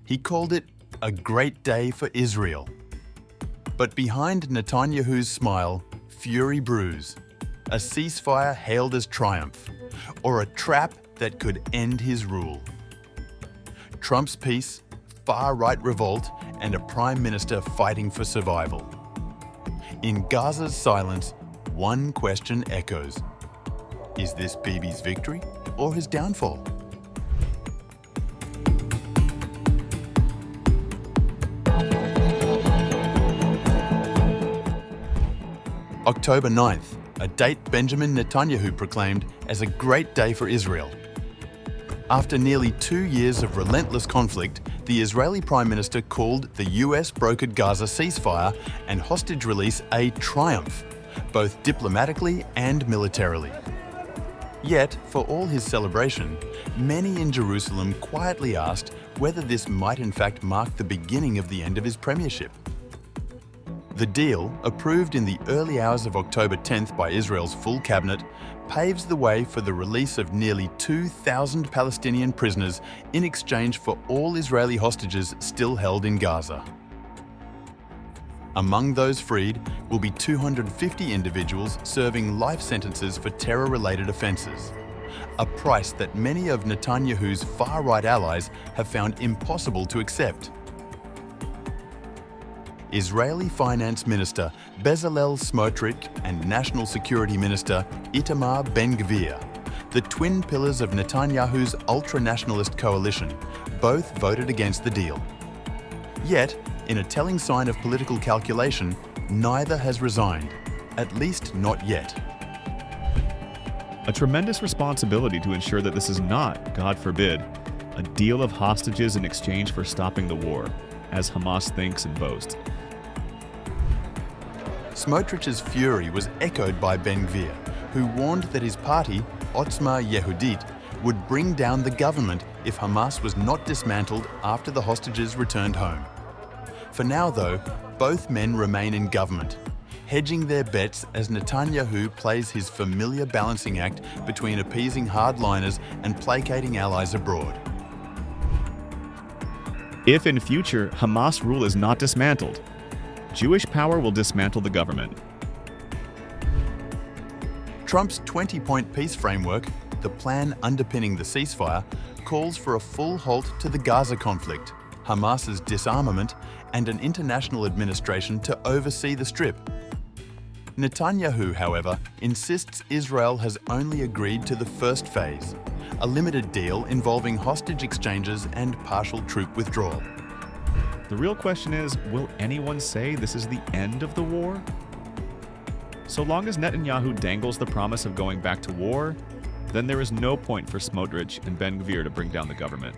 He called it a great day for Israel. But behind Netanyahu's smile, fury brews. A ceasefire hailed as triumph, or a trap that could end his rule. Trump's peace, far-right revolt, and a prime minister fighting for survival. In Gaza's silence, one question echoes. Is this Bibi's victory or his downfall? October 9th, a date Benjamin Netanyahu proclaimed as a great day for Israel. After nearly 2 years of relentless conflict, the Israeli Prime Minister called the US-brokered Gaza ceasefire and hostage release a triumph, both diplomatically and militarily. Yet, for all his celebration, many in Jerusalem quietly asked whether this might in fact mark the beginning of the end of his premiership. The deal, approved in the early hours of October 10th by Israel's full cabinet, paves the way for the release of nearly 2,000 Palestinian prisoners in exchange for all Israeli hostages still held in Gaza. Among those freed will be 250 individuals serving life sentences for terror-related offences, a price that many of Netanyahu's far-right allies have found impossible to accept. Israeli Finance Minister Bezalel Smotrich and National Security Minister Itamar Ben-Gvir, the twin pillars of Netanyahu's ultra-nationalist coalition, both voted against the deal. Yet, in a telling sign of political calculation, neither has resigned, at least not yet. A tremendous responsibility to ensure that this is not, God forbid, a deal of hostages in exchange for stopping the war, as Hamas thinks and boasts. Smotrich's fury was echoed by Ben-Gvir, who warned that his party, Otzma Yehudit, would bring down the government if Hamas was not dismantled after the hostages returned home. For now, though, both men remain in government, hedging their bets as Netanyahu plays his familiar balancing act between appeasing hardliners and placating allies abroad. If in future Hamas rule is not dismantled, Jewish power will dismantle the government. Trump's 20-point peace framework, the plan underpinning the ceasefire, calls for a full halt to the Gaza conflict, Hamas's disarmament, and an international administration to oversee the Strip. Netanyahu, however, insists Israel has only agreed to the first phase, a limited deal involving hostage exchanges and partial troop withdrawal. The real question is, will anyone say this is the end of the war? So long as Netanyahu dangles the promise of going back to war, then there is no point for Smotrich and Ben-Gvir to bring down the government.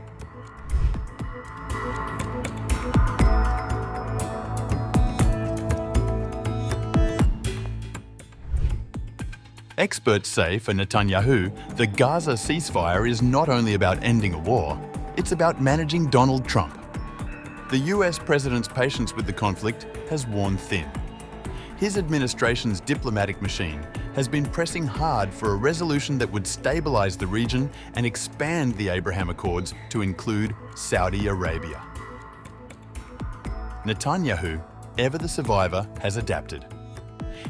Experts say for Netanyahu, the Gaza ceasefire is not only about ending a war, it's about managing Donald Trump. The US president's patience with the conflict has worn thin. His administration's diplomatic machine has been pressing hard for a resolution that would stabilize the region and expand the Abraham Accords to include Saudi Arabia. Netanyahu, ever the survivor, has adapted.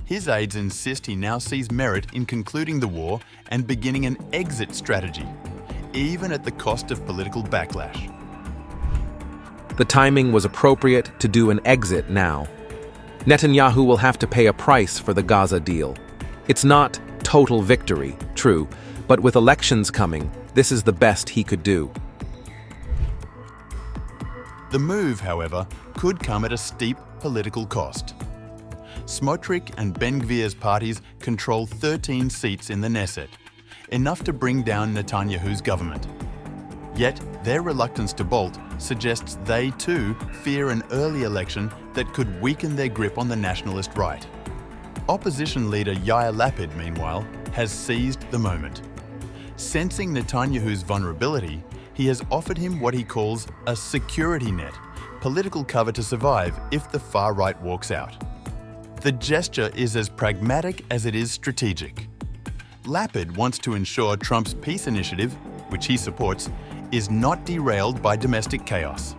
His aides insist he now sees merit in concluding the war and beginning an exit strategy, even at the cost of political backlash. The timing was appropriate to do an exit now. Netanyahu will have to pay a price for the Gaza deal. It's not total victory, true, but with elections coming, this is the best he could do. The move, however, could come at a steep political cost. Smotrich and Ben-Gvir's parties control 13 seats in the Knesset, enough to bring down Netanyahu's government. Yet, their reluctance to bolt suggests they too fear an early election that could weaken their grip on the nationalist right. Opposition leader Yair Lapid, meanwhile, has seized the moment. Sensing Netanyahu's vulnerability, he has offered him what he calls a security net, political cover to survive if the far right walks out. The gesture is as pragmatic as it is strategic. Lapid wants to ensure Trump's peace initiative, which he supports, is not derailed by domestic chaos.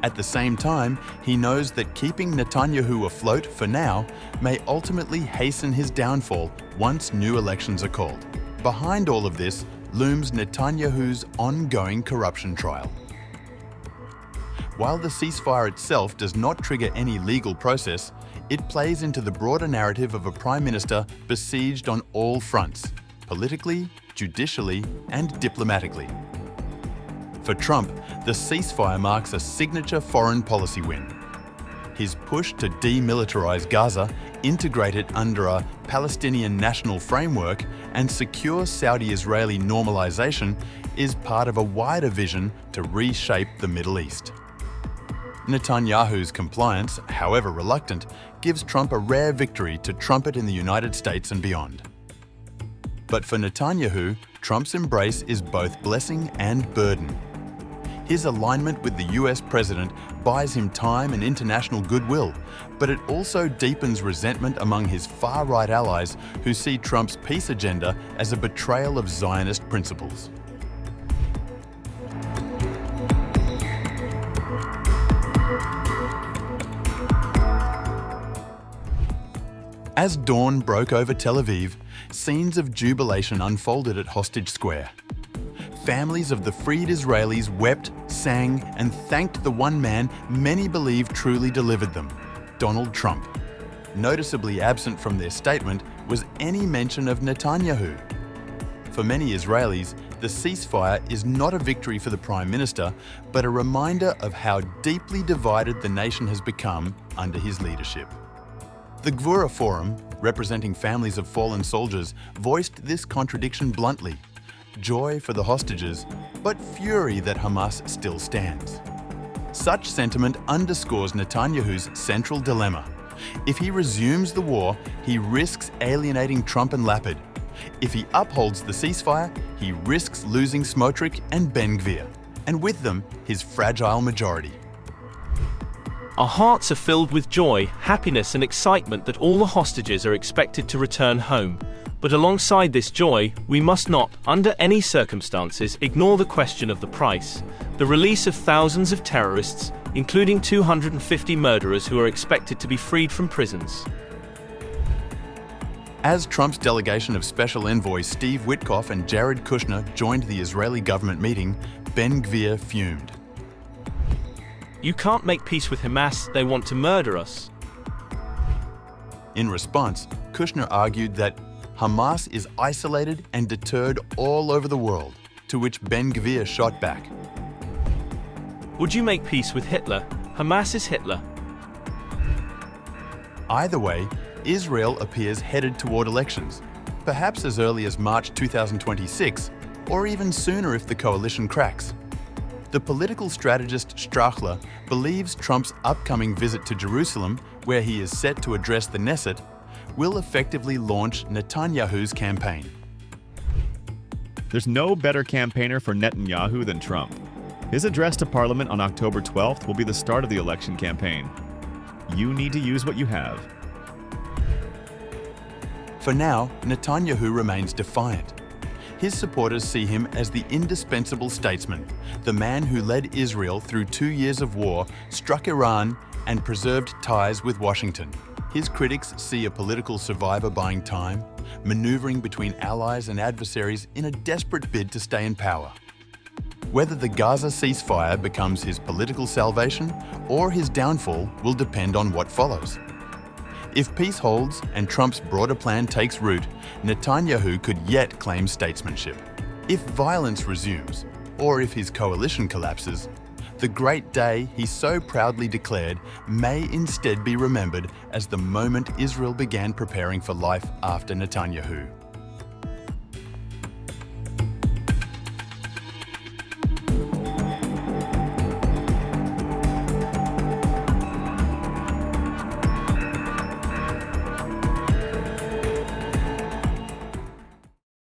At the same time, he knows that keeping Netanyahu afloat for now may ultimately hasten his downfall once new elections are called. Behind all of this looms Netanyahu's ongoing corruption trial. While the ceasefire itself does not trigger any legal process, it plays into the broader narrative of a prime minister besieged on all fronts, politically, judicially, and diplomatically. For Trump, the ceasefire marks a signature foreign policy win. His push to demilitarize Gaza, integrate it under a Palestinian national framework, and secure Saudi-Israeli normalization is part of a wider vision to reshape the Middle East. Netanyahu's compliance, however reluctant, gives Trump a rare victory to trumpet in the United States and beyond. But for Netanyahu, Trump's embrace is both blessing and burden. His alignment with the US president buys him time and international goodwill, but it also deepens resentment among his far-right allies who see Trump's peace agenda as a betrayal of Zionist principles. As dawn broke over Tel Aviv, scenes of jubilation unfolded at Hostage Square. Families of the freed Israelis wept, sang, and thanked the one man many believe truly delivered them, Donald Trump. Noticeably absent from their statement was any mention of Netanyahu. For many Israelis, the ceasefire is not a victory for the Prime Minister, but a reminder of how deeply divided the nation has become under his leadership. The Gvura Forum, representing families of fallen soldiers, voiced this contradiction bluntly. Joy for the hostages, but fury that Hamas still stands. Such sentiment underscores Netanyahu's central dilemma. If he resumes the war, he risks alienating Trump and Lapid. If he upholds the ceasefire, he risks losing Smotrich and Ben-Gvir, and with them, his fragile majority. Our hearts are filled with joy, happiness and excitement that all the hostages are expected to return home. But alongside this joy, we must not, under any circumstances, ignore the question of the price. The release of thousands of terrorists, including 250 murderers who are expected to be freed from prisons. As Trump's delegation of Special Envoys Steve Witkoff and Jared Kushner joined the Israeli government meeting, Ben-Gvir fumed. You can't make peace with Hamas, they want to murder us. In response, Kushner argued that Hamas is isolated and deterred all over the world, to which Ben-Gvir shot back. Would you make peace with Hitler? Hamas is Hitler. Either way, Israel appears headed toward elections, perhaps as early as March 2026, or even sooner if the coalition cracks. The political strategist Strachler believes Trump's upcoming visit to Jerusalem, where he is set to address the Knesset, will effectively launch Netanyahu's campaign. There's no better campaigner for Netanyahu than Trump. His address to Parliament on October 12th will be the start of the election campaign. You need to use what you have. For now, Netanyahu remains defiant. His supporters see him as the indispensable statesman, the man who led Israel through 2 years of war, struck Iran, and preserved ties with Washington. His critics see a political survivor buying time, maneuvering between allies and adversaries in a desperate bid to stay in power. Whether the Gaza ceasefire becomes his political salvation or his downfall will depend on what follows. If peace holds and Trump's broader plan takes root, Netanyahu could yet claim statesmanship. If violence resumes, or if his coalition collapses, the great day he so proudly declared may instead be remembered as the moment Israel began preparing for life after Netanyahu.